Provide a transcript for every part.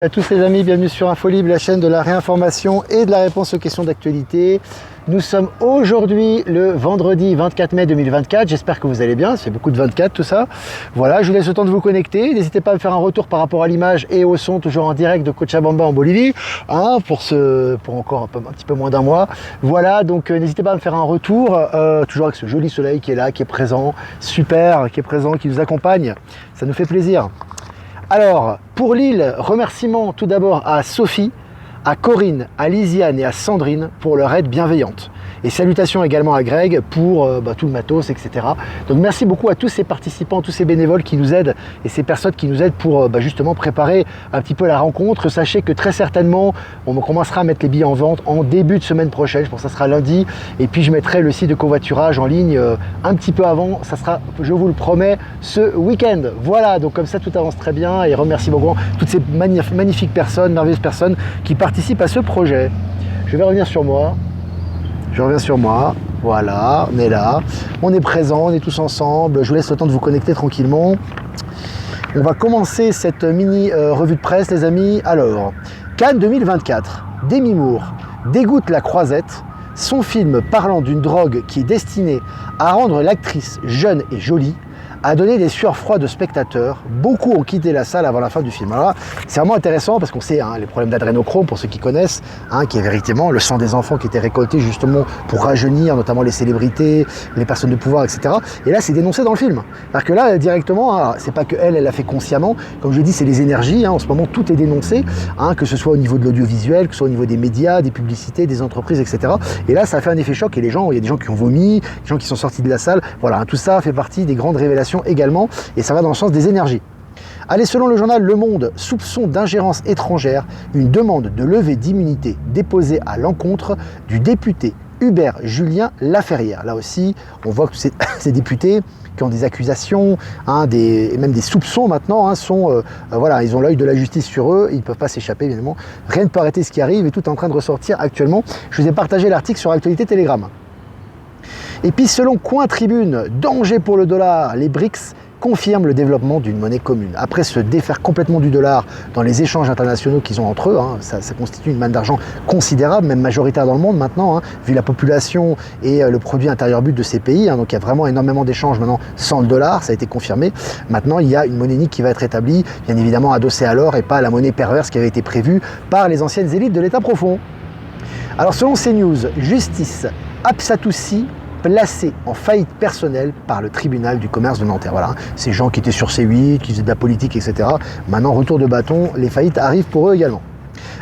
À tous les amis, bienvenue sur InfoLib, la chaîne de la réinformation et de la réponse aux questions d'actualité. Nous sommes aujourd'hui le vendredi 24 mai 2024, j'espère que vous allez bien, c'est beaucoup de 24 tout ça. Voilà, je vous laisse le temps de vous connecter, n'hésitez pas à me faire un retour par rapport à l'image et au son, toujours en direct de Cochabamba en Bolivie, hein, pour encore un petit peu moins d'un mois. Voilà, donc n'hésitez pas à me faire un retour, toujours avec ce joli soleil qui est là, qui est présent, super, qui est présent, qui nous accompagne, ça nous fait plaisir. Alors, pour Lille, remerciements tout d'abord à Sophie, à Corinne, à Lisiane et à Sandrine pour leur aide bienveillante. Et salutations également à Greg pour tout le matos, etc. Donc merci beaucoup à tous ces participants, tous ces bénévoles qui nous aident et ces personnes qui nous aident pour justement préparer un petit peu la rencontre. Sachez que très certainement, on commencera à mettre les billets en vente en début de semaine prochaine. Je pense que ça sera lundi. Et puis je mettrai le site de covoiturage en ligne un petit peu avant. Ça sera, je vous le promets, ce week-end. Voilà, donc comme ça tout avance très bien. Et remercie beaucoup toutes ces magnifiques personnes, merveilleuses personnes qui participent à ce projet. Je vais revenir sur moi. Je reviens sur moi, voilà, on est là, on est présent, on est tous ensemble, je vous laisse le temps de vous connecter tranquillement. On va commencer cette mini revue de presse les amis. Alors, Cannes 2024, Demi Moore dégoûte la croisette, son film parlant d'une drogue qui est destinée à rendre l'actrice jeune et jolie, a donné des sueurs froides aux spectateurs. Beaucoup ont quitté la salle avant la fin du film. Alors là, c'est vraiment intéressant parce qu'on sait les problèmes d'adrénochrome, pour ceux qui connaissent, qui est véritablement le sang des enfants qui était récolté justement pour rajeunir, notamment les célébrités, les personnes de pouvoir, etc. Et là, c'est dénoncé dans le film. C'est-à-dire que là, directement, c'est pas que elle l'a fait consciemment. Comme je l'ai dit, c'est les énergies. En ce moment, tout est dénoncé, que ce soit au niveau de l'audiovisuel, que ce soit au niveau des médias, des publicités, des entreprises, etc. Et là, ça a fait un effet choc. Et les gens, il y a des gens qui ont vomi, des gens qui sont sortis de la salle. Voilà, tout ça fait partie des grandes révélations également, et ça va dans le sens des énergies. Allez, selon le journal Le Monde, soupçon d'ingérence étrangère, une demande de levée d'immunité déposée à l'encontre du député Hubert Julien Laferrière. Là aussi, on voit que ces députés qui ont des accusations, et même des soupçons maintenant, voilà, ils ont l'œil de la justice sur eux, ils ne peuvent pas s'échapper évidemment. Rien ne peut arrêter ce qui arrive et tout est en train de ressortir actuellement. Je vous ai partagé l'article sur Actualité Telegram. Et puis selon Coin Tribune, danger pour le dollar, les BRICS confirment le développement d'une monnaie commune. Après se défaire complètement du dollar dans les échanges internationaux qu'ils ont entre eux, ça constitue une manne d'argent considérable, même majoritaire dans le monde maintenant, vu la population et le produit intérieur brut de ces pays. Donc il y a vraiment énormément d'échanges maintenant sans le dollar, ça a été confirmé. Maintenant il y a une monnaie unique qui va être établie, bien évidemment adossée à l'or et pas à la monnaie perverse qui avait été prévue par les anciennes élites de l'État profond. Alors selon CNews, justice, Absatoussi placé en faillite personnelle par le tribunal du commerce de Nanterre. Voilà, ces gens qui étaient sur C8, qui faisaient de la politique, etc. Maintenant, retour de bâton, les faillites arrivent pour eux également.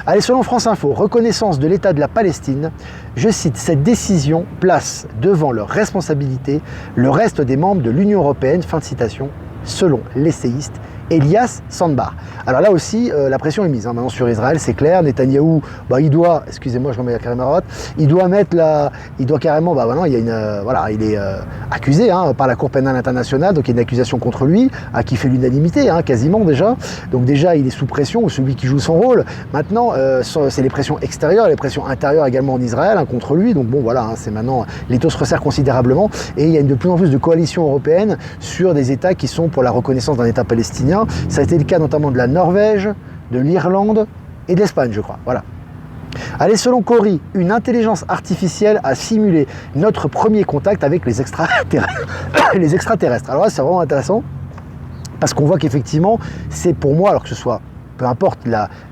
Allez, selon France Info, reconnaissance de l'État de la Palestine, je cite, cette décision place devant leur responsabilité le reste des membres de l'Union européenne, fin de citation, selon l'essayiste Elias Sandbar. Alors là aussi, la pression est mise maintenant sur Israël, c'est clair. Netanyahou, il doit, excusez-moi, je remets la caméra, il doit carrément, voilà, il est accusé par la Cour pénale internationale, donc il y a une accusation contre lui, qui fait l'unanimité, quasiment déjà. Donc déjà, il est sous pression, ou celui qui joue son rôle. Maintenant, c'est les pressions extérieures, les pressions intérieures également en Israël contre lui. Donc bon, voilà, c'est maintenant, l'étau se resserre considérablement, et il y a de plus en plus de coalitions européennes sur des États qui sont pour la reconnaissance d'un État palestinien. Ça a été le cas notamment de la Norvège, de l'Irlande et de l'Espagne, je crois. Voilà. Allez, selon Cori, une intelligence artificielle a simulé notre premier contact avec les extraterrestres. Alors là, c'est vraiment intéressant parce qu'on voit qu'effectivement, c'est pour moi, alors que ce soit peu importe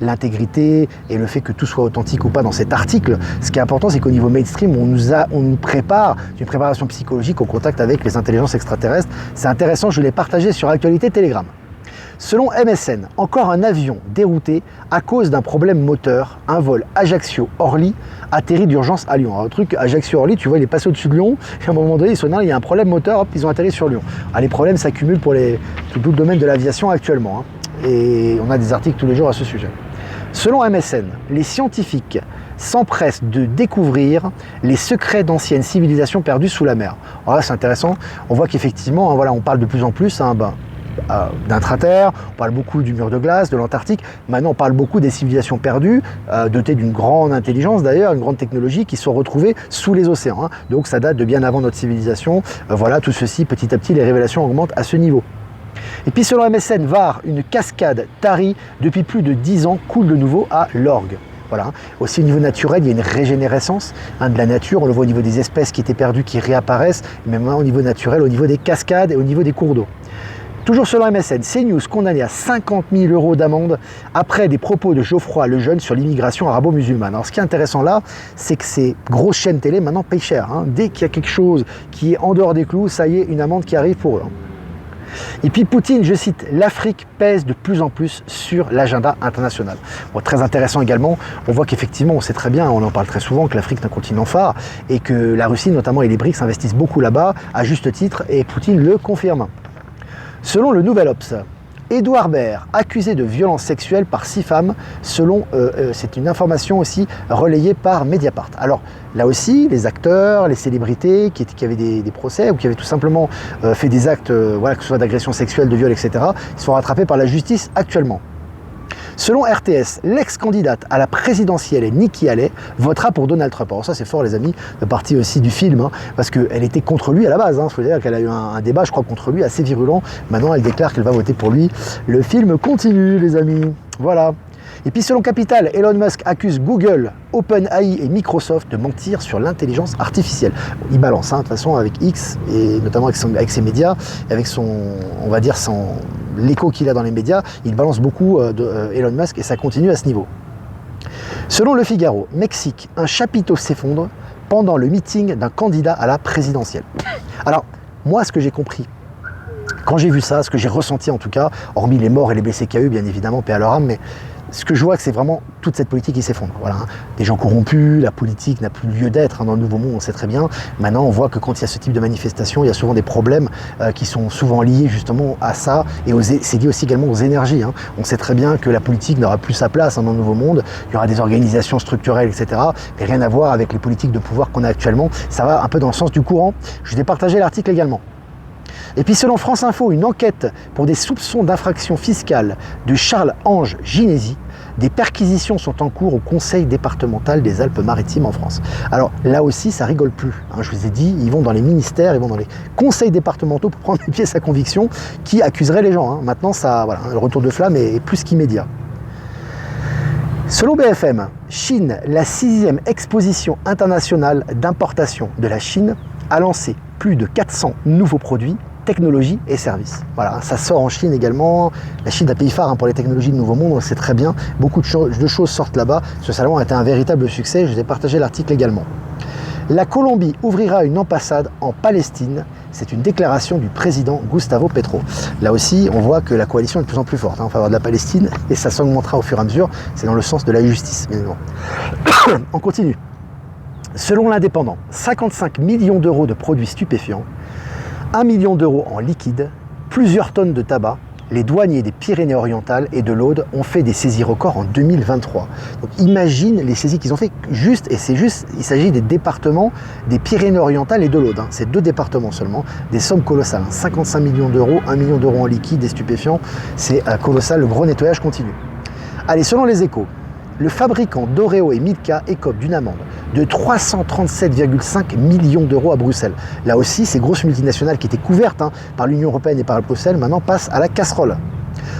l'intégrité et le fait que tout soit authentique ou pas dans cet article, ce qui est important, c'est qu'au niveau mainstream, on nous prépare d'une préparation psychologique au contact avec les intelligences extraterrestres. C'est intéressant, je l'ai partagé sur Actualité Telegram. Selon MSN, encore un avion dérouté à cause d'un problème moteur, un vol Ajaccio-Orly atterrit d'urgence à Lyon. Alors, le truc Ajaccio-Orly, tu vois, il est passé au-dessus de Lyon, et à un moment donné, ils sont dit, il y a un problème moteur, hop, ils ont atterri sur Lyon. Alors, les problèmes s'accumulent pour tout le domaine de l'aviation actuellement, et on a des articles tous les jours à ce sujet. Selon MSN, les scientifiques s'empressent de découvrir les secrets d'anciennes civilisations perdues sous la mer. Alors là, c'est intéressant, on voit qu'effectivement, on parle de plus en plus, d'intraterre, on parle beaucoup du mur de glace, de l'Antarctique. Maintenant, on parle beaucoup des civilisations perdues, dotées d'une grande intelligence d'ailleurs, une grande technologie, qui sont retrouvées sous les océans. Donc ça date de bien avant notre civilisation. Voilà, tout ceci, petit à petit, les révélations augmentent à ce niveau. Et puis selon MSN VAR, une cascade tarie depuis plus de 10 ans coule de nouveau à l'Orgue. Voilà. Aussi au niveau naturel, il y a une régénérescence de la nature, on le voit au niveau des espèces qui étaient perdues, qui réapparaissent, mais même au niveau naturel, au niveau des cascades et au niveau des cours d'eau. Toujours selon MSN, CNews condamné à 50 000 € d'amende après des propos de Geoffroy Lejeune sur l'immigration arabo-musulmane. Alors ce qui est intéressant là, c'est que ces grosses chaînes télé maintenant payent cher. Dès qu'il y a quelque chose qui est en dehors des clous, ça y est, une amende qui arrive pour eux. Et puis Poutine, je cite, l'Afrique pèse de plus en plus sur l'agenda international. Bon, très intéressant également, on voit qu'effectivement, on sait très bien, on en parle très souvent, que l'Afrique est un continent phare et que la Russie notamment et les BRICS investissent beaucoup là-bas, à juste titre, et Poutine le confirme. Selon le Nouvel Obs, Édouard Baird, accusé de violences sexuelles par 6 femmes, c'est une information aussi relayée par Mediapart. Alors là aussi, les acteurs, les célébrités qui avaient des procès ou qui avaient tout simplement fait des actes, que ce soit d'agression sexuelle, de viol, etc., ils se font rattraper par la justice actuellement. Selon RTS, l'ex-candidate à la présidentielle Nikki Haley votera pour Donald Trump. Alors ça c'est fort les amis, de partie aussi du film, parce qu'elle était contre lui à la base. Il faut dire qu'elle a eu un débat, je crois, contre lui assez virulent. Maintenant elle déclare qu'elle va voter pour lui. Le film continue les amis. Voilà. Et puis selon Capital, Elon Musk accuse Google, OpenAI et Microsoft de mentir sur l'intelligence artificielle. Il balance, de toute façon, avec X, et notamment avec ses médias, avec on va dire, l'écho qu'il a dans les médias, il balance beaucoup Elon Musk et ça continue à ce niveau. Selon Le Figaro, Mexique, un chapiteau s'effondre pendant le meeting d'un candidat à la présidentielle. Alors, moi, ce que j'ai compris, quand j'ai vu ça, ce que j'ai ressenti en tout cas, hormis les morts et les blessés qu'il y a eu, bien évidemment, paix à leur âme, mais ce que je vois, c'est vraiment toute cette politique qui s'effondre. Voilà, des gens corrompus, la politique n'a plus lieu d'être dans le nouveau monde, on sait très bien. Maintenant, on voit que quand il y a ce type de manifestation, il y a souvent des problèmes qui sont souvent liés justement à ça, et c'est lié aussi également aux énergies. On sait très bien que la politique n'aura plus sa place dans le nouveau monde, il y aura des organisations structurelles, etc., mais rien à voir avec les politiques de pouvoir qu'on a actuellement. Ça va un peu dans le sens du courant. Je vous ai partagé l'article également. Et puis selon France Info, une enquête pour des soupçons d'infraction fiscale de Charles-Ange Ginesi, des perquisitions sont en cours au Conseil départemental des Alpes-Maritimes en France. Alors là aussi, ça rigole plus. Je vous ai dit, ils vont dans les ministères, ils vont dans les conseils départementaux pour prendre des pièces à conviction qui accuseraient les gens. Maintenant, ça, voilà, le retour de flamme est plus qu'immédiat. Selon BFM, Chine, la 6e exposition internationale d'importation de la Chine, a lancé plus de 400 nouveaux produits, technologies et services. Voilà, ça sort en Chine également. La Chine est un pays phare pour les technologies de Nouveau Monde, on le sait très bien. Beaucoup de choses sortent là-bas. Ce salon a été un véritable succès. Je vous ai partagé l'article également. La Colombie ouvrira une ambassade en Palestine. C'est une déclaration du président Gustavo Petro. Là aussi, on voit que la coalition est de plus en plus forte en faveur de la Palestine et ça s'augmentera au fur et à mesure. C'est dans le sens de la justice, bien évidemment. On continue. Selon l'Indépendant, 55 millions d'euros de produits stupéfiants, 1 million d'euros en liquide, plusieurs tonnes de tabac. Les douaniers des Pyrénées-Orientales et de l'Aude ont fait des saisies records en 2023. Donc imagine les saisies qu'ils ont fait il s'agit des départements des Pyrénées-Orientales et de l'Aude. C'est 2 départements seulement, des sommes colossales. 55 millions d'euros, 1 million d'euros en liquide, des stupéfiants, c'est colossal, le gros nettoyage continue. Allez, selon les Échos, le fabricant d'Oreo et Milka écope d'une amende de 337,5 millions d'euros à Bruxelles. Là aussi, ces grosses multinationales qui étaient couvertes par l'Union européenne et par Bruxelles, maintenant passent à la casserole.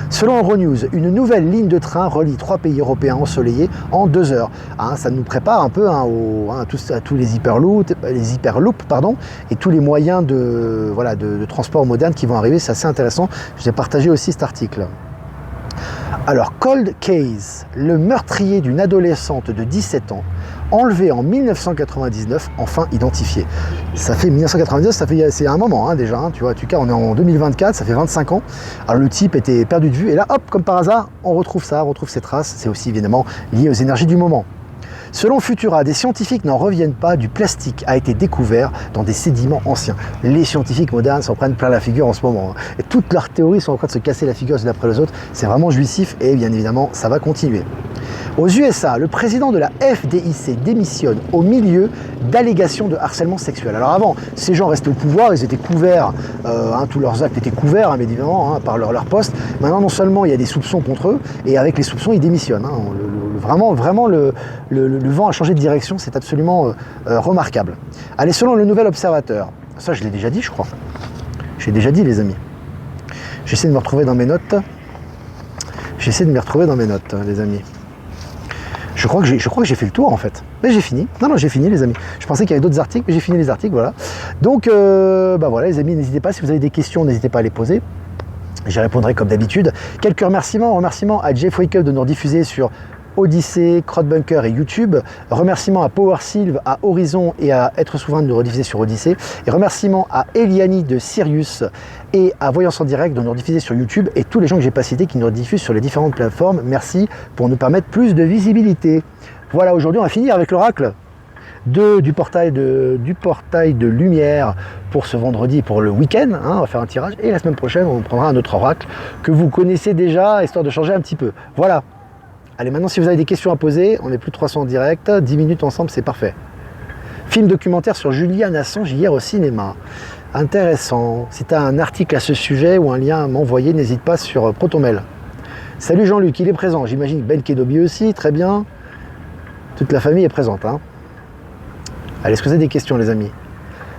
Selon Euronews, une nouvelle ligne de train relie 3 pays européens ensoleillés en 2 heures. Ça nous prépare un peu à tous les hyperloops, et tous les moyens de transport modernes qui vont arriver. C'est assez intéressant. Je vous ai partagé aussi cet article. Alors, Cold Case, le meurtrier d'une adolescente de 17 ans, enlevée en 1999, enfin identifié. Ça fait 1999, c'est un moment déjà, tu vois, en tout cas on est en 2024, ça fait 25 ans. Alors le type était perdu de vue et là, hop, comme par hasard, on retrouve ses traces. C'est aussi évidemment lié aux énergies du moment. Selon Futura, des scientifiques n'en reviennent pas, du plastique a été découvert dans des sédiments anciens. Les scientifiques modernes s'en prennent plein la figure en ce moment. Et toutes leurs théories sont en train de se casser la figure les unes après les autres. C'est vraiment jouissif et bien évidemment, ça va continuer. Aux USA, le président de la FDIC démissionne au milieu d'allégations de harcèlement sexuel. Alors avant, ces gens restaient au pouvoir, ils étaient couverts, tous leurs actes étaient couverts, bien évidemment, par leur poste. Maintenant, non seulement il y a des soupçons contre eux, et avec les soupçons, ils démissionnent. Vraiment, le vent a changé de direction, c'est absolument remarquable. Allez, selon le Nouvel Observateur, ça je l'ai déjà dit, je crois. J'ai déjà dit, les amis. J'essaie de me retrouver dans mes notes. J'essaie de me retrouver dans mes notes, les amis. Je crois que j'ai fait le tour en fait. Mais j'ai fini. Non, j'ai fini les amis. Je pensais qu'il y avait d'autres articles, mais j'ai fini les articles, voilà. Donc, voilà les amis, n'hésitez pas, si vous avez des questions, n'hésitez pas à les poser. J'y répondrai comme d'habitude. Quelques remerciements à Jeff Wake Up de nous rediffuser sur Odyssée, Crowdbunker et YouTube. Remerciements à PowerSylve, à Horizon et à Être Souverain de nous rediffuser sur Odyssée. Et remerciements à Eliani de Sirius et à Voyance en Direct de nous rediffuser sur YouTube et tous les gens que j'ai pas cités qui nous rediffusent sur les différentes plateformes. Merci pour nous permettre plus de visibilité. Voilà, aujourd'hui on va finir avec l'oracle du portail de lumière pour ce vendredi, pour le week-end, hein, on va faire un tirage et la semaine prochaine on prendra un autre oracle que vous connaissez déjà, histoire de changer un petit peu. Voilà. Allez, maintenant si vous avez des questions à poser, on est plus de 300 en direct, 10 minutes ensemble, c'est parfait. Film documentaire sur Julian Assange hier au cinéma. Intéressant. Si tu as un article à ce sujet ou un lien à m'envoyer, n'hésite pas sur Protonmail. Salut Jean-Luc, il est présent. J'imagine Ben Kenobi aussi, très bien. Toute la famille est présente, hein. Allez, est-ce que vous avez des questions les amis?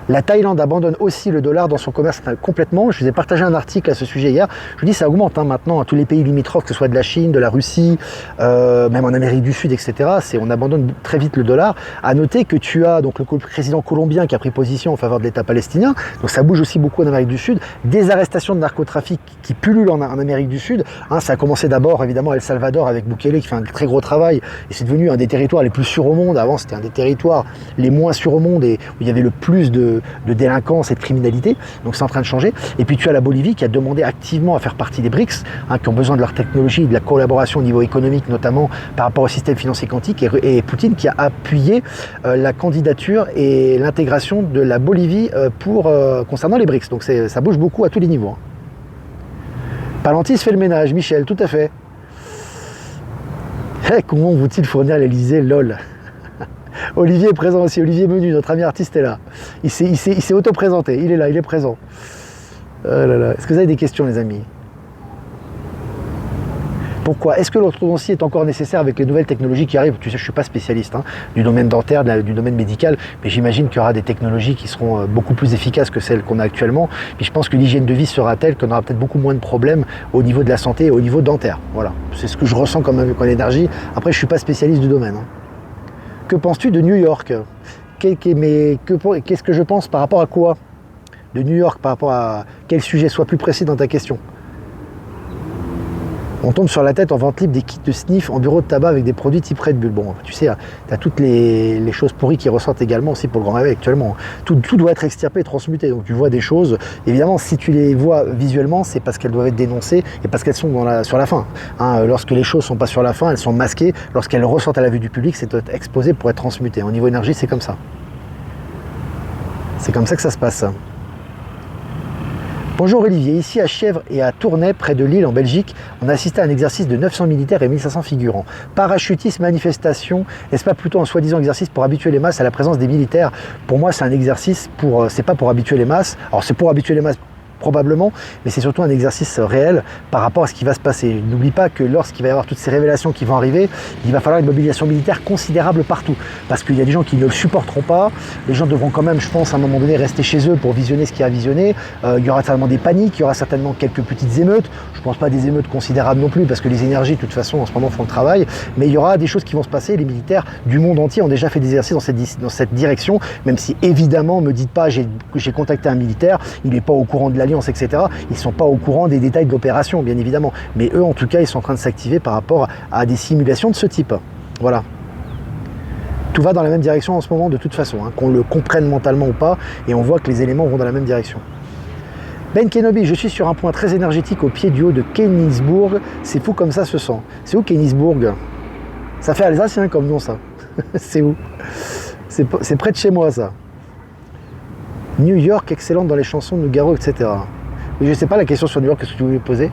La Thaïlande abandonne aussi le dollar dans son commerce complètement. Je vous ai partagé un article à ce sujet hier. Je vous dis, ça augmente hein, maintenant à tous les pays limitrophes, que ce soit de la Chine, de la Russie, même en Amérique du Sud, etc. On abandonne très vite le dollar. À noter que tu as donc le président colombien qui a pris position en faveur de l'État palestinien. Donc ça bouge aussi beaucoup en Amérique du Sud. Des arrestations de narcotrafic qui pullulent en Amérique du Sud. Hein, ça a commencé d'abord évidemment à El Salvador avec Bukele qui fait un très gros travail. Et c'est devenu un des territoires les plus sûrs au monde. Avant, c'était un des territoires les moins sûrs au monde et où il y avait le plus de délinquance et de criminalité, donc c'est en train de changer. Et puis tu as la Bolivie qui a demandé activement à faire partie des BRICS, hein, qui ont besoin de leur technologie et de la collaboration au niveau économique, notamment par rapport au système financier quantique, et Poutine qui a appuyé la candidature et l'intégration de la Bolivie concernant les BRICS. Donc ça bouge beaucoup à tous les niveaux. Hein. Palantis fait le ménage, Michel, tout à fait. Hey, comment vont-ils fournir l'Elysée, lol. Olivier est présent aussi, Olivier Menu, notre ami artiste est là. Il s'est auto-présenté, il est là, il est présent. Oh là là. Est-ce que vous avez des questions les amis? Pourquoi? Est-ce que l'orthodontie est encore nécessaire avec les nouvelles technologies qui arrivent? Tu sais, je ne suis pas spécialiste hein, du domaine dentaire, du domaine médical, mais j'imagine qu'il y aura des technologies qui seront beaucoup plus efficaces que celles qu'on a actuellement. Puis je pense que l'hygiène de vie sera telle qu'on aura peut-être beaucoup moins de problèmes au niveau de la santé et au niveau dentaire. Voilà, c'est ce que je ressens comme énergie. Après, je ne suis pas spécialiste du domaine. Hein. Que penses-tu de New York? Qu'est-ce que je pense par rapport à quoi? De New York, par rapport à quel sujet? Sois plus précis dans ta question. On tombe sur la tête en vente libre des kits de sniff en bureau de tabac avec des produits type Red Bull. Bon, tu sais, tu as toutes les choses pourries qui ressortent également aussi pour le grand réveil actuellement. Tout doit être extirpé et transmuté. Donc tu vois des choses, évidemment, si tu les vois visuellement, c'est parce qu'elles doivent être dénoncées et parce qu'elles sont sur la fin. Hein, lorsque les choses ne sont pas sur la fin, elles sont masquées. Lorsqu'elles ressortent à la vue du public, c'est exposé pour être transmuté. Au niveau énergie, c'est comme ça. C'est comme ça que ça se passe. Bonjour Olivier, ici à Chèvres et à Tournai, près de Lille en Belgique, on a assisté à un exercice de 900 militaires et 1500 figurants. Parachutisme, manifestation, est-ce pas plutôt un soi-disant exercice pour habituer les masses à la présence des militaires? Pour moi, c'est un exercice c'est pas pour habituer les masses. Alors c'est pour habituer les masses probablement, mais c'est surtout un exercice réel par rapport à ce qui va se passer. N'oublie pas que lorsqu'il va y avoir toutes ces révélations qui vont arriver, il va falloir une mobilisation militaire considérable partout, parce qu'il y a des gens qui ne le supporteront pas, les gens devront quand même, je pense, à un moment donné rester chez eux pour visionner ce qu'il y a à visionner, il y aura certainement des paniques, il y aura certainement quelques petites émeutes, je ne pense pas des émeutes considérables non plus, parce que les énergies de toute façon en ce moment font le travail, mais il y aura des choses qui vont se passer, les militaires du monde entier ont déjà fait des exercices dans cette direction, même si évidemment, ne me dites pas, j'ai contacté un militaire, il n'est pas au courant de l'alliance, etc. Ils ne sont pas au courant des détails de l'opération, bien évidemment. Mais eux, en tout cas, ils sont en train de s'activer par rapport à des simulations de ce type. Voilà. Tout va dans la même direction en ce moment, de toute façon, hein, qu'on le comprenne mentalement ou pas, et on voit que les éléments vont dans la même direction. Ben Kenobi, je suis sur un point très énergétique au pied du haut de Kennisburg. C'est fou comme ça se sent. C'est où Kennisburg? Ça fait alsacien comme nom, ça. C'est où? C'est près de chez moi, ça. New York, excellente dans les chansons de Nougaro, etc. Mais je ne sais pas la question sur New York, qu'est-ce que tu voulais poser?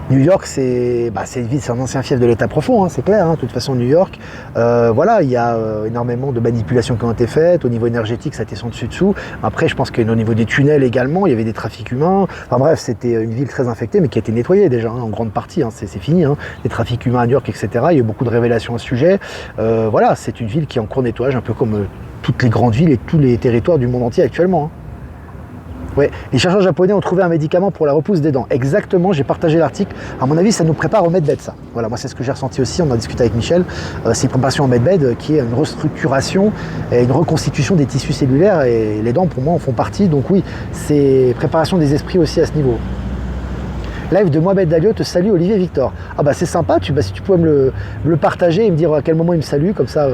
New York, c'est une ville, c'est un ancien fief de l'État profond, hein, c'est clair. Hein, de toute façon, New York, voilà, il y a énormément de manipulations qui ont été faites. Au niveau énergétique, ça a été sans dessus-dessous. Après, je pense qu'au niveau des tunnels également, il y avait des trafics humains. Enfin bref, c'était une ville très infectée, mais qui a été nettoyée déjà, hein, en grande partie. Hein, c'est fini, hein, les trafics humains à New York, etc. Il y a eu beaucoup de révélations à ce sujet. Voilà, c'est une ville qui est en cours de nettoyage, un peu comme toutes les grandes villes et tous les territoires du monde entier actuellement. Hein. Ouais, les chercheurs japonais ont trouvé un médicament pour la repousse des dents. Exactement, j'ai partagé l'article. À mon avis, ça nous prépare au medbed, ça. Voilà, moi c'est ce que j'ai ressenti aussi, on en a discuté avec Michel. C'est une préparation au medbed qui est une restructuration et une reconstitution des tissus cellulaires et les dents pour moi en font partie. Donc oui, c'est préparation des esprits aussi à ce niveau. Live de Mohamed Dalio, te salue Olivier Victor. Ah bah c'est sympa, si tu pouvais me le partager et me dire à quel moment il me salue, comme ça,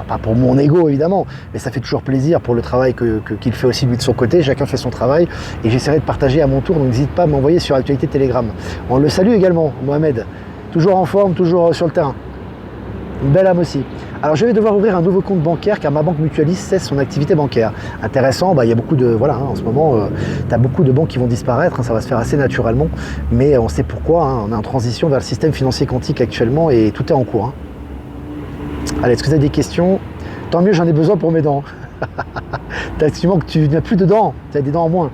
pas pour mon ego évidemment, mais ça fait toujours plaisir pour le travail qu'il fait aussi lui de son côté, chacun fait son travail, et j'essaierai de partager à mon tour, donc n'hésite pas à m'envoyer sur Actualité Telegram. On le salue également, Mohamed, toujours en forme, toujours sur le terrain. Une belle âme aussi. Alors je vais devoir ouvrir un nouveau compte bancaire car ma banque mutualiste cesse son activité bancaire. Intéressant, il y a beaucoup de... Voilà, en ce moment, tu as beaucoup de banques qui vont disparaître, ça va se faire assez naturellement, mais on sait pourquoi, on est en transition vers le système financier quantique actuellement et tout est en cours. Allez, est-ce que tu as des questions? Tant mieux, j'en ai besoin pour mes dents. Effectivement que tu n'as plus de dents, tu as des dents en moins.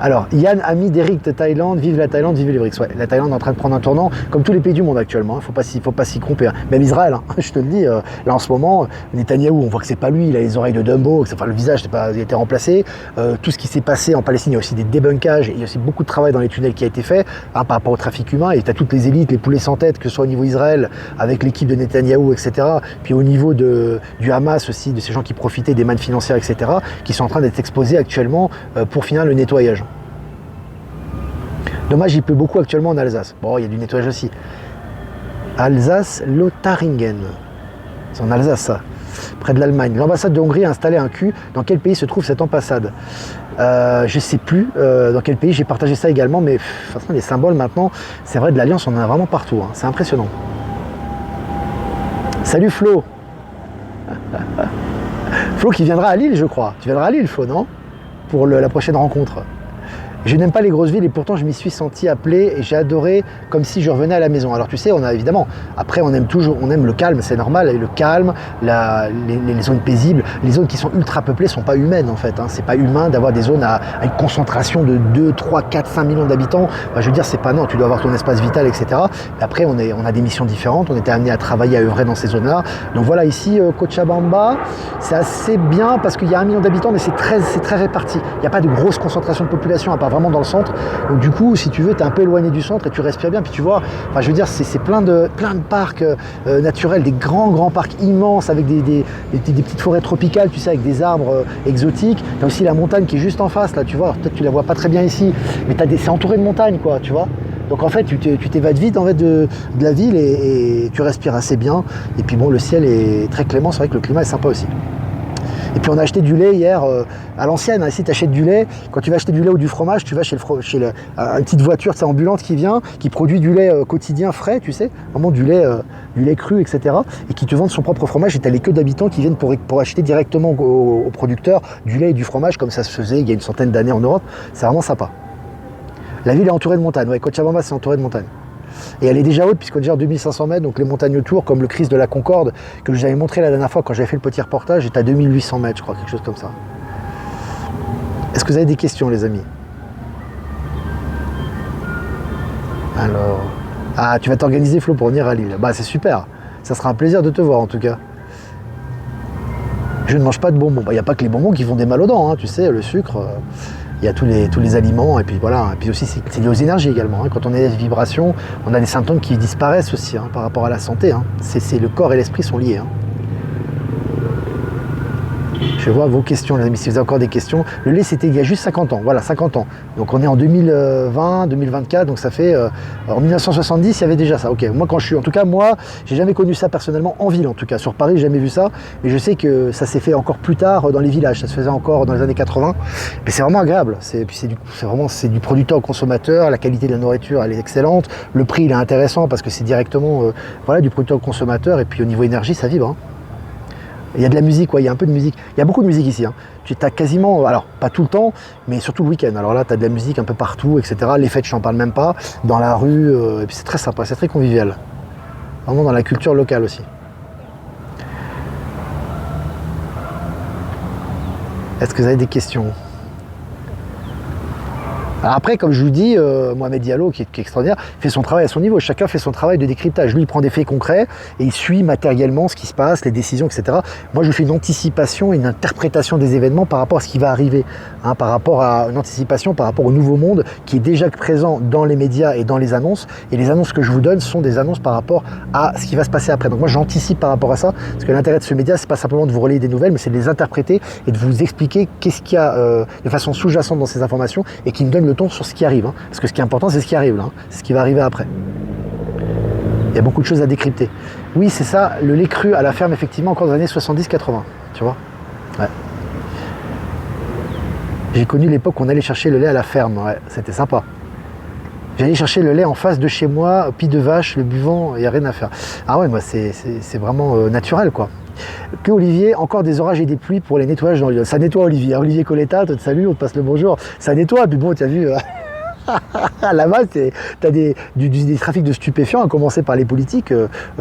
Alors, Yann, ami d'Eric de Thaïlande, vive la Thaïlande, vive les BRICS. Ouais, la Thaïlande est en train de prendre un tournant, comme tous les pays du monde actuellement, faut pas s'y tromper. Même Israël, je te le dis, là en ce moment, Netanyahou, on voit que c'est pas lui, il a les oreilles de Dumbo, enfin le visage il a été remplacé. Tout ce qui s'est passé en Palestine, il y a aussi des débunkages, il y a aussi beaucoup de travail dans les tunnels qui a été fait, par rapport au trafic humain, et tu as toutes les élites, les poulets sans tête, que ce soit au niveau Israël, avec l'équipe de Netanyahou, etc. Puis au niveau du Hamas aussi, de ces gens qui profitaient des mannes financières, etc., qui sont en train d'être exposés actuellement pour finir le nettoyage. Dommage, il pleut beaucoup actuellement en Alsace. Bon, il y a du nettoyage aussi. Alsace-Lotharingen. C'est en Alsace, ça. Près de l'Allemagne. L'ambassade de Hongrie a installé un cul. Dans quel pays se trouve cette ambassade? Je ne sais plus dans quel pays. J'ai partagé ça également, mais de toute façon, les symboles maintenant, c'est vrai, de l'Alliance, on en a vraiment partout. C'est impressionnant. Salut Flo. Flo qui viendra à Lille, je crois. Tu viendras à Lille, Flo, non? Pour la prochaine rencontre. Je n'aime pas les grosses villes et pourtant je m'y suis senti appelé et j'ai adoré comme si je revenais à la maison. Alors tu sais, on a évidemment, après on aime le calme, c'est normal, et le calme, les zones paisibles, les zones qui sont ultra peuplées sont pas humaines en fait. C'est pas humain d'avoir des zones à une concentration de 2, 3, 4, 5 millions d'habitants. Je veux dire, c'est pas non, tu dois avoir ton espace vital, etc. Mais après on a des missions différentes, on était amené à travailler, à œuvrer dans ces zones-là. Donc voilà, ici Cochabamba, c'est assez bien parce qu'il y a 1 million d'habitants, mais c'est très réparti. Il n'y a pas de grosse concentration de population à part vraiment dans le centre, donc du coup si tu veux tu es un peu éloigné du centre et tu respires bien, puis tu vois, je veux dire c'est plein de parcs naturels, des grands parcs immenses avec des petites forêts tropicales, tu sais, avec des arbres exotiques. Tu as aussi la montagne qui est juste en face là, tu vois, peut-être tu la vois pas très bien ici, mais c'est entouré de montagnes quoi, tu vois. Donc en fait tu t'évades vite en fait de la ville et tu respires assez bien, et puis bon, le ciel est très clément, c'est vrai que le climat est sympa aussi. Et puis on a acheté du lait hier à l'ancienne. Ici, tu achètes du lait. Quand tu vas acheter du lait ou du fromage, tu vas chez une petite voiture ambulante qui vient, qui produit du lait quotidien frais, tu sais, vraiment du lait cru, etc. Et qui te vend son propre fromage. Et tu as les queues d'habitants qui viennent pour acheter directement aux producteurs du lait et du fromage, comme ça se faisait il y a une centaine d'années en Europe. C'est vraiment sympa. La ville est entourée de montagnes. Ouais, Cochabamba, c'est entouré de montagnes. Et elle est déjà haute puisqu'on est déjà à 2500 mètres, donc les montagnes autour, comme le Christ de la Concorde, que je vous avais montré la dernière fois quand j'avais fait le petit reportage, est à 2800 mètres, je crois, quelque chose comme ça. Est-ce que vous avez des questions, les amis? Alors... Ah, tu vas t'organiser, Flo, pour venir à Lille. Bah, c'est super. Ça sera un plaisir de te voir, en tout cas. Je ne mange pas de bonbons. Il n'y a pas que les bonbons qui font des mal aux dents, tu sais, le sucre... Il y a tous les aliments, et puis voilà. Et puis aussi, c'est lié aux énergies également. Quand on est des vibrations, on a des symptômes qui disparaissent aussi par rapport à la santé. Le corps et l'esprit sont liés. Je vois vos questions, les amis, si vous avez encore des questions. Le lait, c'était il y a juste 50 ans. Voilà, 50 ans. Donc on est en 2020, 2024, donc ça fait... en 1970, il y avait déjà ça. Ok, moi, j'ai jamais connu ça personnellement en ville, en tout cas. Sur Paris, j'ai jamais vu ça. Mais je sais que ça s'est fait encore plus tard dans les villages. Ça se faisait encore dans les années 80. Mais c'est vraiment agréable. C'est du producteur au consommateur. La qualité de la nourriture, elle est excellente. Le prix, il est intéressant parce que c'est directement du producteur au consommateur. Et puis au niveau énergie, ça vibre. Il y a de la musique, il y a un peu de musique. Il y a beaucoup de musique ici. Tu as quasiment, alors pas tout le temps, mais surtout le week-end. Alors là, tu as de la musique un peu partout, etc. Les fêtes, je n'en parle même pas. Dans la rue, et puis c'est très sympa, c'est très convivial. Vraiment dans la culture locale aussi. Est-ce que vous avez des questions? Alors après, comme je vous dis, Mohamed Diallo, qui est extraordinaire, fait son travail à son niveau. Chacun fait son travail de décryptage. Lui, il prend des faits concrets et il suit matériellement ce qui se passe, les décisions, etc. Moi, je fais une anticipation, une interprétation des événements par rapport à ce qui va arriver, hein, par rapport à une anticipation, par rapport au nouveau monde qui est déjà présent dans les médias et dans les annonces. Et les annonces que je vous donne sont des annonces par rapport à ce qui va se passer après. Donc moi, j'anticipe par rapport à ça, parce que l'intérêt de ce média, c'est pas simplement de vous relayer des nouvelles, mais c'est de les interpréter et de vous expliquer qu'est-ce qu'il y a de façon sous-jacente dans ces informations et qui me donne le ton sur ce qui arrive. Hein. Parce que ce qui est important, c'est ce qui arrive là, hein. C'est ce qui va arriver après. Il y a beaucoup de choses à décrypter. Oui, c'est ça, le lait cru à la ferme, effectivement, encore dans les années 70-80. Tu vois, ouais. J'ai connu l'époque où on allait chercher le lait à la ferme. Ouais, c'était sympa. J'allais chercher le lait en face de chez moi, pis de vache, le buvant, il n'y a rien à faire. Ah ouais, moi, c'est vraiment naturel, quoi. Que Olivier, encore des orages et des pluies pour les nettoyages dans le... Ça nettoie, Olivier. Olivier Coletta, te salue, on te passe le bonjour. Ça nettoie, puis bon, tu as vu... Là-bas, tu as des trafics de stupéfiants, à commencer par les politiques.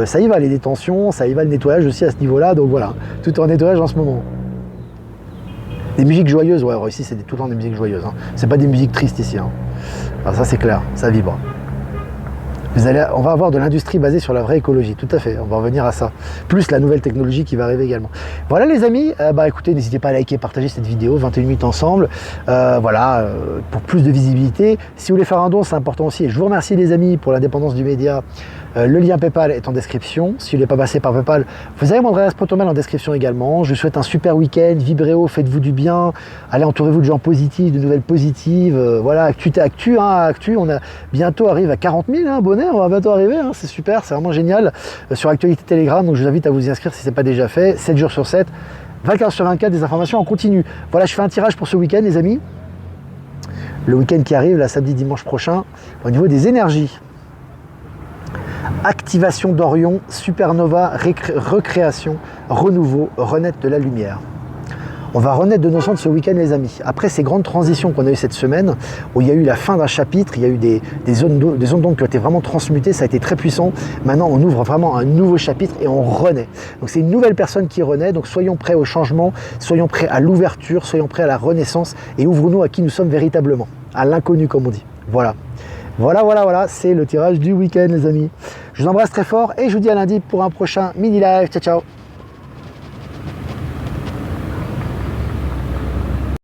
Ça y va, les détentions, ça y va, le nettoyage aussi à ce niveau-là. Donc voilà, tout est en nettoyage en ce moment. Des musiques joyeuses, ouais, alors ici, c'est tout le temps des musiques joyeuses. Hein. C'est pas des musiques tristes ici. Hein. Alors ça, c'est clair, ça vibre. On va avoir de l'industrie basée sur la vraie écologie, tout à fait, on va revenir à ça. Plus la nouvelle technologie qui va arriver également. Voilà les amis, écoutez, n'hésitez pas à liker, partager cette vidéo, 21 minutes ensemble, pour plus de visibilité. Si vous voulez faire un don, c'est important aussi. Et je vous remercie les amis pour l'indépendance du média. Le lien PayPal est en description. Si vous n'êtes pas passé par PayPal, vous avez mon adresse ProtonMail en description également. Je vous souhaite un super week-end. Vibréo, faites-vous du bien. Allez, entourez-vous de gens positifs, de nouvelles positives. Voilà, actu. On a bientôt arrive à 40 000 abonnés. On va bientôt arriver. Hein, c'est super, c'est vraiment génial. Sur Actualité Telegram, donc je vous invite à vous y inscrire si ce n'est pas déjà fait. 7 jours sur 7, 24 sur 24, des informations en continu. Voilà, je fais un tirage pour ce week-end, les amis. Le week-end qui arrive, là, samedi, dimanche prochain, au niveau des énergies. Activation d'Orion, supernova, recréation, renouveau, renaître de la lumière. On va renaître de nos cendres ce week-end les amis. Après ces grandes transitions qu'on a eues cette semaine, où il y a eu la fin d'un chapitre, il y a eu des ondes d'onde qui ont été vraiment transmutées, ça a été très puissant. Maintenant on ouvre vraiment un nouveau chapitre et on renaît. Donc c'est une nouvelle personne qui renaît, donc soyons prêts au changement, soyons prêts à l'ouverture, soyons prêts à la renaissance et ouvrons-nous à qui nous sommes véritablement, à l'inconnu comme on dit. Voilà. Voilà, c'est le tirage du week-end les amis. Je vous embrasse très fort et je vous dis à lundi pour un prochain mini live. Ciao, ciao.